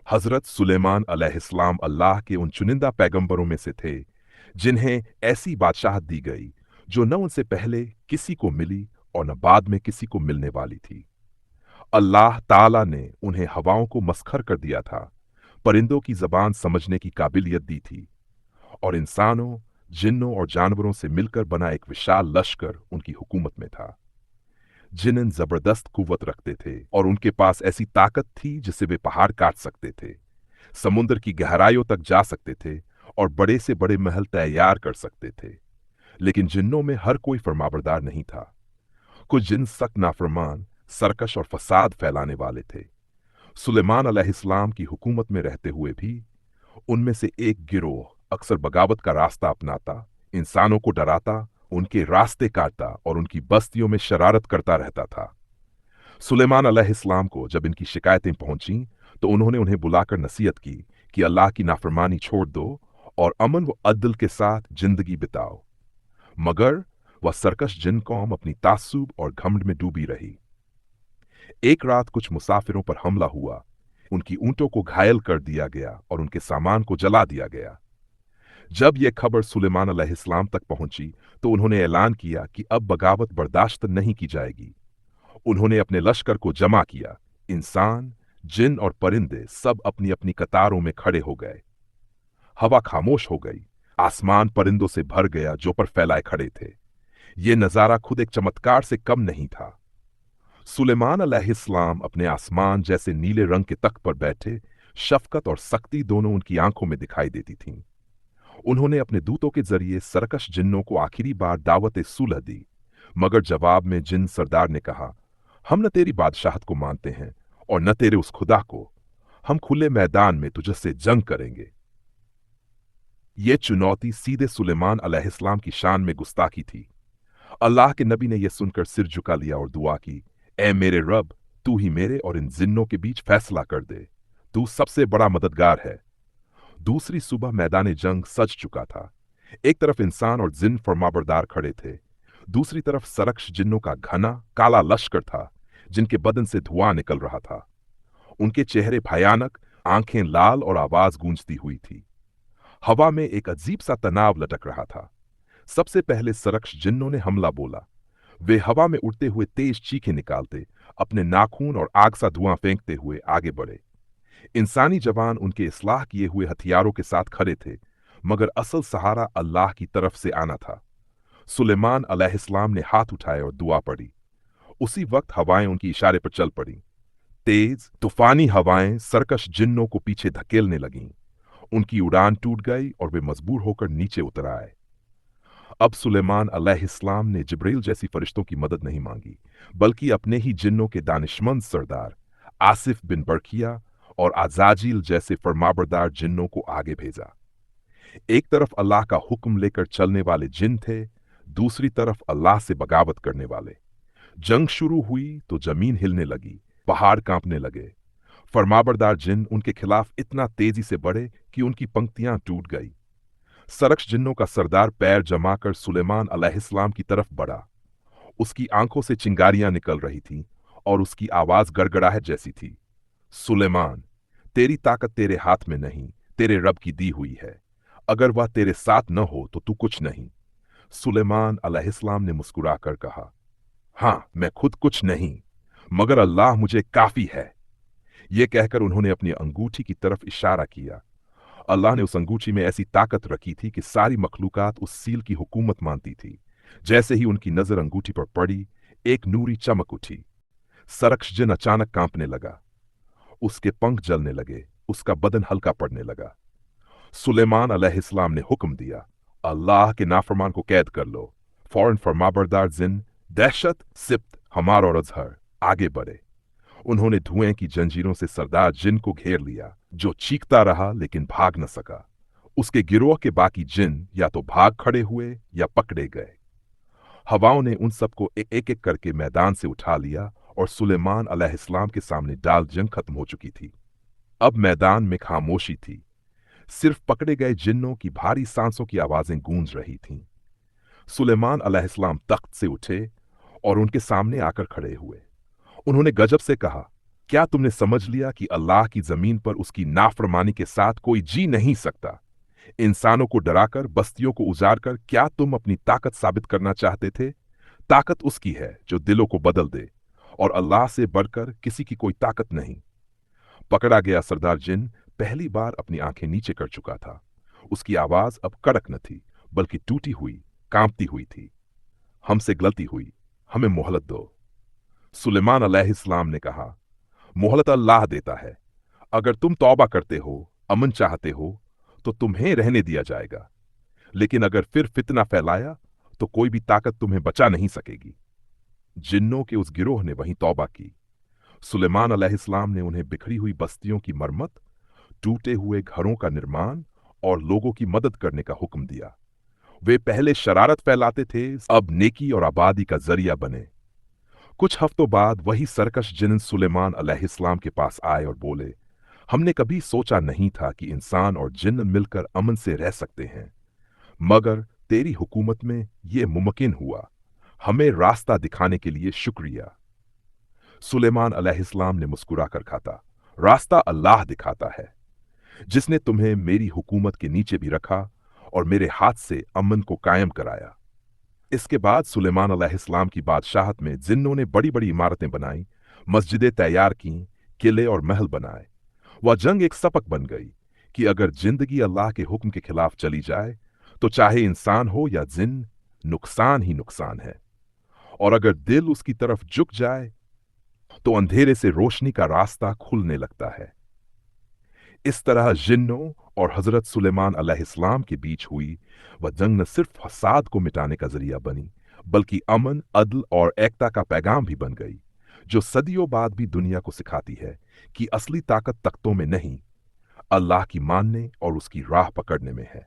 हजरत सुलेमान अलैहिस्सलाम अल्लाह के उन चुनिंदा पैगंबरों में से थे जिन्हें ऐसी बादशाहत दी गई जो न उनसे पहले किसी को मिली और न बाद में किसी को मिलने वाली थी। अल्लाह ताला ने उन्हें हवाओं को मसखर कर दिया था, परिंदों की जबान समझने की काबिलियत दी थी और इंसानों, जिन्नों और जानवरों से मिलकर बना एक विशाल लश्कर उनकी हुकूमत में था। जिन्न जबरदस्त कुव्वत रखते थे और उनके पास ऐसी ताकत थी जिससे वे पहाड़ काट सकते थे, समुद्र की गहराइयों तक जा सकते थे और बड़े से बड़े महल तैयार कर सकते थे। लेकिन जिन्नों में हर कोई फरमाबरदार नहीं था। कुछ जिन्न सख्त नाफरमान, सरकश और फसाद फैलाने वाले थे। सुलेमान अलैहिस्सलाम की हुकूमत में रहते हुए भी उनमें से एक गिरोह अक्सर बगावत का रास्ता अपनाता, इंसानों को डराता, उनके रास्ते काटता और उनकी बस्तियों में शरारत करता रहता था। सुलेमान अलैहिस्सलाम को जब इनकी शिकायतें पहुंची तो उन्होंने उन्हें बुलाकर नसीहत की कि अल्लाह की नाफरमानी छोड़ दो और अमन व अदल के साथ जिंदगी बिताओ। मगर वह सरकश जिन कौम अपनी तास्सुब और घमंड में डूबी रही। एक रात कुछ मुसाफिरों पर हमला हुआ, उनकी ऊंटों को घायल कर दिया गया और उनके सामान को जला दिया गया। जब यह खबर सुलेमान अलैहिस्सलाम तक पहुंची तो उन्होंने ऐलान किया कि अब बगावत बर्दाश्त नहीं की जाएगी। उन्होंने अपने लश्कर को जमा किया। इंसान, जिन और परिंदे सब अपनी अपनी कतारों में खड़े हो गए। हवा खामोश हो गई। आसमान परिंदों से भर गया जो पर फैलाए खड़े थे। यह नजारा खुद एक चमत्कार से कम नहीं था। सुलेमान अलैहिस्सलाम अपने आसमान जैसे नीले रंग के तख्त पर बैठे, शफकत और सख्ती दोनों उनकी आंखों में दिखाई देती थीं। उन्होंने अपने दूतों के जरिए सरकश जिन्नों को आखिरी बार दावत सुलह दी, मगर जवाब में जिन सरदार ने कहा, हम न तेरी बादशाहत को मानते हैं और न तेरे उस खुदा को। हम खुले मैदान में तुझसे जंग करेंगे। ये चुनौती सीधे सुलेमान अलैहिस्सलाम की शान में गुस्ताखी थी। अल्लाह के नबी ने यह सुनकर सिर झुका लिया और दुआ की, ए मेरे रब, तू ही मेरे और इन जिन्नों के बीच फैसला कर दे। तू सबसे बड़ा मददगार है। दूसरी सुबह मैदान जंग सज चुका था। एक तरफ इंसान और जिन्न फरमाबरदार खड़े थे, दूसरी तरफ सरकश जिन्नों का घना काला लश्कर था जिनके बदन से धुआं निकल रहा था। उनके चेहरे भयानक, आंखें लाल और आवाज गूंजती हुई थी। हवा में एक अजीब सा तनाव लटक रहा था। सबसे पहले सरकश जिन्नों ने हमला बोला। वे हवा में उड़ते हुए तेज चीखें निकालते, अपने नाखून और आग सा धुआं फेंकते हुए आगे बढ़े। इंसानी जवान उनके इस्लाह किए हुए हथियारों के साथ खड़े थे, मगर असल सहारा अल्लाह की तरफ से आना था। सुलेमान अलैहिस्सलाम ने हाथ उठाए और दुआ पढ़ी। उसी वक्त हवाएं उनकी इशारे पर चल पड़ी। तेज तूफानी हवाएं सरकश जिन्नों को पीछे धकेलने लगीं। उनकी उड़ान टूट गई और वे मजबूर होकर नीचे उतर आए। अब सुलेमान अलैहिस्सलाम ने जिब्रील जैसी फरिश्तों की मदद नहीं मांगी, बल्कि अपने ही जिन्नों के दानिशमंद सरदार आसिफ बिन बरकिया और आजाजिल जैसे फरमाबरदार जिन्नों को आगे भेजा। एक तरफ अल्लाह का हुक्म लेकर चलने वाले जिन थे, दूसरी तरफ अल्लाह से बगावत करने वाले। जंग शुरू हुई तो जमीन हिलने लगी, पहाड़ कांपने लगे। फरमाबरदार जिन उनके खिलाफ इतना तेजी से बढ़े कि उनकी पंक्तियां टूट गई। सरकश जिन्नों का सरदार पैर जमाकर सुलेमान अलैहिस्सलाम की तरफ बढ़ा। उसकी आंखों से चिंगारियां निकल रही थीं और उसकी आवाज गड़गड़ाहट जैसी थी। सुलेमान, तेरी ताकत तेरे हाथ में नहीं, तेरे रब की दी हुई है। अगर वह तेरे साथ न हो तो तू कुछ नहीं। सुलेमान अलैहिस्सलाम ने मुस्कुराकर कहा, हां, मैं खुद कुछ नहीं, मगर अल्लाह मुझे काफी है। यह कहकर उन्होंने अपनी अंगूठी की तरफ इशारा किया। अल्लाह ने उस अंगूठी में ऐसी ताकत रखी थी कि सारी मखलूकात उस सील की हुकूमत मानती थी। जैसे ही उनकी नजर अंगूठी पर पड़ी, एक नूरी चमक उठी। सरकश जिन अचानक कांपने लगा। उसके पंख जलने लगे, उसका बदन हल्का पड़ने लगा। सुलेमान अलैहिस्सलाम ने हुक्म दिया, अल्लाह के नाफरमान को कैद कर लो। फौरन फरमाबरदार जिन दहशत, सिप्त, हमार और अजहर आगे बढ़े। उन्होंने धुएं की जंजीरों से सरदार जिन को घेर लिया, जो चीखता रहा लेकिन भाग न सका। उसके गिरोह के बाकी जिन या तो भाग खड़े हुए या पकड़े गए। हवाओं ने उन सबको एक एक करके मैदान से उठा लिया और सुलेमान अलैहिस्सलाम के सामने डाल जंग खत्म हो चुकी थी। अब मैदान में खामोशी थी। सिर्फ पकड़े गए जिन्नों की भारी सांसों की आवाजें गूंज रही थीं। सुलेमान अलैहिस्सलाम तख्त से उठे और उनके सामने आकर खड़े हुए। उन्होंने गजब से कहा, क्या तुमने समझ लिया कि अल्लाह की जमीन पर उसकी नाफरमानी के साथ कोई जी नहीं सकता? इंसानों को डराकर, बस्तियों को उजाड़ कर क्या तुम अपनी ताकत साबित करना चाहते थे? ताकत उसकी है जो दिलों को बदल दे, और अल्लाह से बढ़कर किसी की कोई ताकत नहीं। पकड़ा गया सरदार जिन पहली बार अपनी आंखें नीचे कर चुका था। उसकी आवाज अब कड़क न थी, बल्कि टूटी हुई, कांपती हुई थी। हमसे गलती हुई, हमें मोहलत दो। सुलेमान अलैहिस्सलाम ने कहा, मोहलत अल्लाह देता है। अगर तुम तौबा करते हो, अमन चाहते हो, तो तुम्हें रहने दिया जाएगा। लेकिन अगर फिर फितना फैलाया, तो कोई भी ताकत तुम्हें बचा नहीं सकेगी। जिन्नों के उस गिरोह ने वहीं तौबा की। सुलेमान अलैहिस्सलाम ने उन्हें बिखरी हुई बस्तियों की मरम्मत, टूटे हुए घरों का निर्माण और लोगों की मदद करने का हुक्म दिया। वे पहले शरारत फैलाते थे, अब नेकी और आबादी का जरिया बने। कुछ हफ्तों बाद वही सरकश जिन्न सुलेमान अलैहिस्सलाम के पास आए और बोले, हमने कभी सोचा नहीं था कि इंसान और जिन्न मिलकर अमन से रह सकते हैं, मगर तेरी हुकूमत में यह मुमकिन हुआ। हमें रास्ता दिखाने के लिए शुक्रिया। सुलेमान अलैहिस्सलाम ने मुस्कुराकर कहा, रास्ता अल्लाह दिखाता है, जिसने तुम्हें मेरी हुकूमत के नीचे भी रखा और मेरे हाथ से अमन को कायम कराया। इसके बाद सुलेमान अलैहिस्सलाम की बादशाहत में जिन्नों ने बड़ी बड़ी इमारतें बनाई, मस्जिदें तैयार कीं, किले और महल बनाए। वह जंग एक सबक बन गई कि अगर जिंदगी अल्लाह के हुक्म के खिलाफ चली जाए, तो चाहे इंसान हो या जिन्न, नुकसान ही नुकसान है। और अगर दिल उसकी तरफ झुक जाए, तो अंधेरे से रोशनी का रास्ता खुलने लगता है। इस तरह जिन्नों और हजरत सुलेमान अलैहिस्सलाम के बीच हुई वह जंग न सिर्फ फसाद को मिटाने का जरिया बनी, बल्कि अमन, अदल और एकता का पैगाम भी बन गई, जो सदियों बाद भी दुनिया को सिखाती है कि असली ताकत तख्तों में नहीं, अल्लाह की मानने और उसकी राह पकड़ने में है।